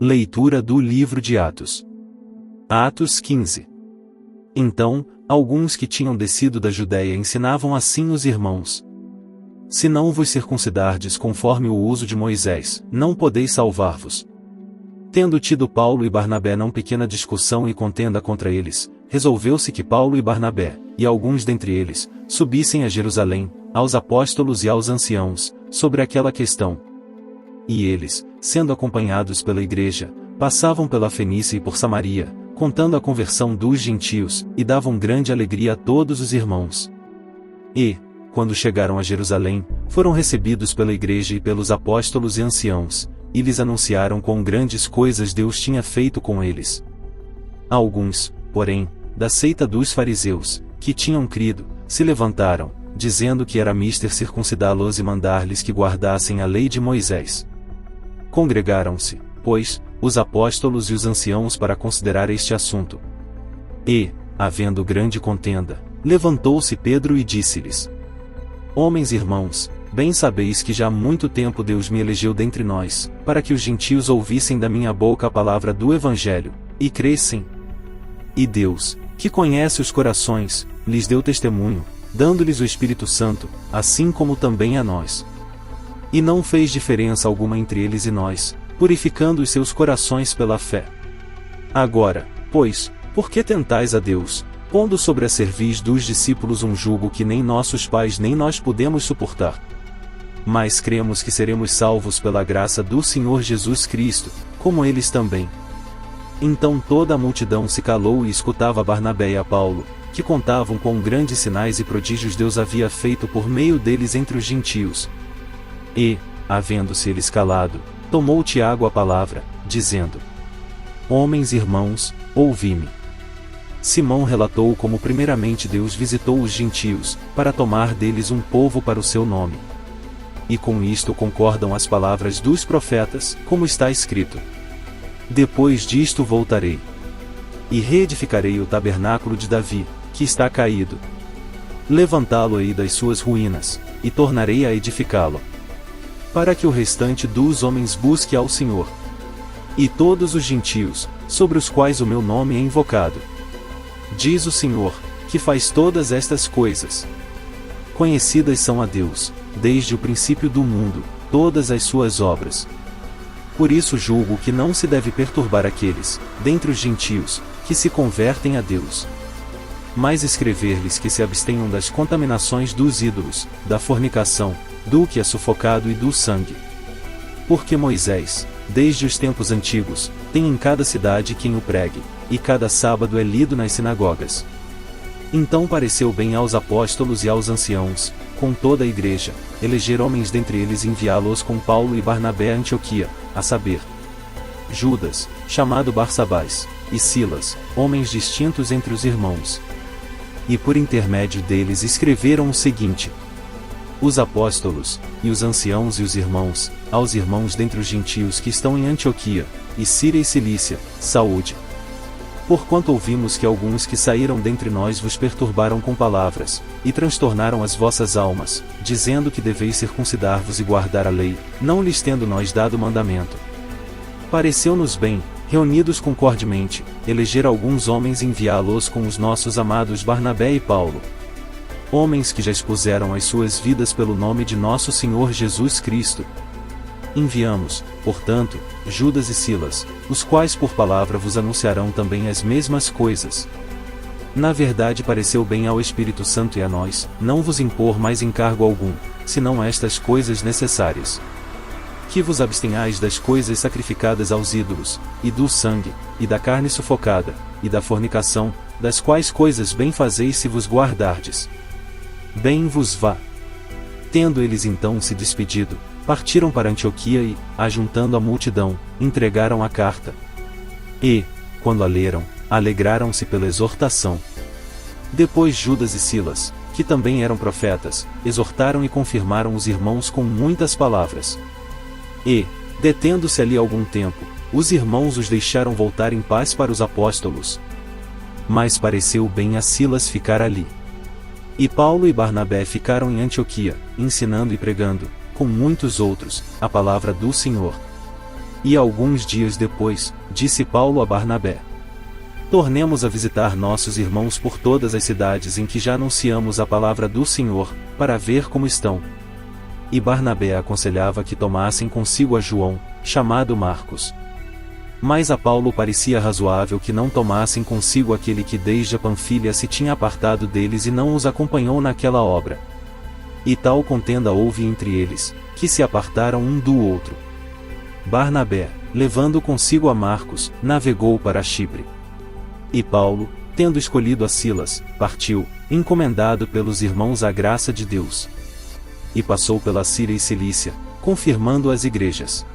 Leitura do livro de Atos. Atos 15. Então, alguns que tinham descido da Judéia ensinavam assim os irmãos: se não vos circuncidardes conforme o uso de Moisés, não podeis salvar-vos. Tendo tido Paulo e Barnabé não pequena discussão e contenda contra eles, resolveu-se que Paulo e Barnabé, e alguns dentre eles, subissem a Jerusalém, aos apóstolos e aos anciãos, sobre aquela questão. E eles, sendo acompanhados pela igreja, passavam pela Fenícia e por Samaria, contando a conversão dos gentios, e davam grande alegria a todos os irmãos. E, quando chegaram a Jerusalém, foram recebidos pela igreja e pelos apóstolos e anciãos, e lhes anunciaram quão grandes coisas Deus tinha feito com eles. Alguns, porém, da seita dos fariseus, que tinham crido, se levantaram, dizendo que era mister circuncidá-los e mandar-lhes que guardassem a lei de Moisés. Congregaram-se, pois, os apóstolos e os anciãos para considerar este assunto. E, havendo grande contenda, levantou-se Pedro e disse-lhes: homens irmãos, bem sabeis que já há muito tempo Deus me elegeu dentre nós, para que os gentios ouvissem da minha boca a palavra do Evangelho, e crescem. E Deus, que conhece os corações, lhes deu testemunho, dando-lhes o Espírito Santo, assim como também a nós. E não fez diferença alguma entre eles e nós, purificando os seus corações pela fé. Agora, pois, por que tentais a Deus, pondo sobre a cerviz dos discípulos um jugo que nem nossos pais nem nós podemos suportar? Mas cremos que seremos salvos pela graça do Senhor Jesus Cristo, como eles também. Então toda a multidão se calou e escutava Barnabé e a Paulo, que contavam quão grandes sinais e prodígios Deus havia feito por meio deles entre os gentios. E, havendo-se eles calado, tomou Tiago a palavra, dizendo: homens irmãos, ouvi-me. Simão relatou como primeiramente Deus visitou os gentios, para tomar deles um povo para o seu nome. E com isto concordam as palavras dos profetas, como está escrito: depois disto voltarei, e reedificarei o tabernáculo de Davi, que está caído. Levantá-lo-ei das suas ruínas, e tornarei a edificá-lo, para que o restante dos homens busque ao Senhor. E todos os gentios, sobre os quais o meu nome é invocado. Diz o Senhor, que faz todas estas coisas. Conhecidas são a Deus, desde o princípio do mundo, todas as suas obras. Por isso julgo que não se deve perturbar aqueles, dentre os gentios, que se convertem a Deus. Mas escrever-lhes que se abstenham das contaminações dos ídolos, da fornicação, do que é sufocado e do sangue. Porque Moisés, desde os tempos antigos, tem em cada cidade quem o pregue, e cada sábado é lido nas sinagogas. Então pareceu bem aos apóstolos e aos anciãos, com toda a igreja, eleger homens dentre eles e enviá-los com Paulo e Barnabé a Antioquia, a saber, Judas, chamado Barsabás, e Silas, homens distintos entre os irmãos. E por intermédio deles escreveram o seguinte: os apóstolos, e os anciãos e os irmãos, aos irmãos dentre os gentios que estão em Antioquia, e Síria e Cilícia, saúde. Porquanto ouvimos que alguns que saíram dentre nós vos perturbaram com palavras, e transtornaram as vossas almas, dizendo que deveis circuncidar-vos e guardar a lei, não lhes tendo nós dado mandamento. Pareceu-nos bem, reunidos concordemente, eleger alguns homens e enviá-los com os nossos amados Barnabé e Paulo. Homens que já expuseram as suas vidas pelo nome de nosso Senhor Jesus Cristo. Enviamos, portanto, Judas e Silas, os quais por palavra vos anunciarão também as mesmas coisas. Na verdade pareceu bem ao Espírito Santo e a nós, não vos impor mais encargo algum, senão estas coisas necessárias: que vos abstenhais das coisas sacrificadas aos ídolos, e do sangue, e da carne sufocada, e da fornicação, das quais coisas bem fazeis se vos guardardes. Bem vos vá. Tendo eles então se despedido, partiram para Antioquia e, ajuntando a multidão, entregaram a carta. E, quando a leram, alegraram-se pela exortação. Depois Judas e Silas, que também eram profetas, exortaram e confirmaram os irmãos com muitas palavras. E, detendo-se ali algum tempo, os irmãos os deixaram voltar em paz para os apóstolos. Mas pareceu bem a Silas ficar ali. E Paulo e Barnabé ficaram em Antioquia, ensinando e pregando, com muitos outros, a palavra do Senhor. E alguns dias depois, disse Paulo a Barnabé: tornemos a visitar nossos irmãos por todas as cidades em que já anunciamos a palavra do Senhor, para ver como estão. E Barnabé aconselhava que tomassem consigo a João, chamado Marcos. Mas a Paulo parecia razoável que não tomassem consigo aquele que desde a Panfilha se tinha apartado deles e não os acompanhou naquela obra. E tal contenda houve entre eles, que se apartaram um do outro. Barnabé, levando consigo a Marcos, navegou para Chipre. E Paulo, tendo escolhido a Silas, partiu, encomendado pelos irmãos à graça de Deus. E passou pela Síria e Cilícia, confirmando as igrejas.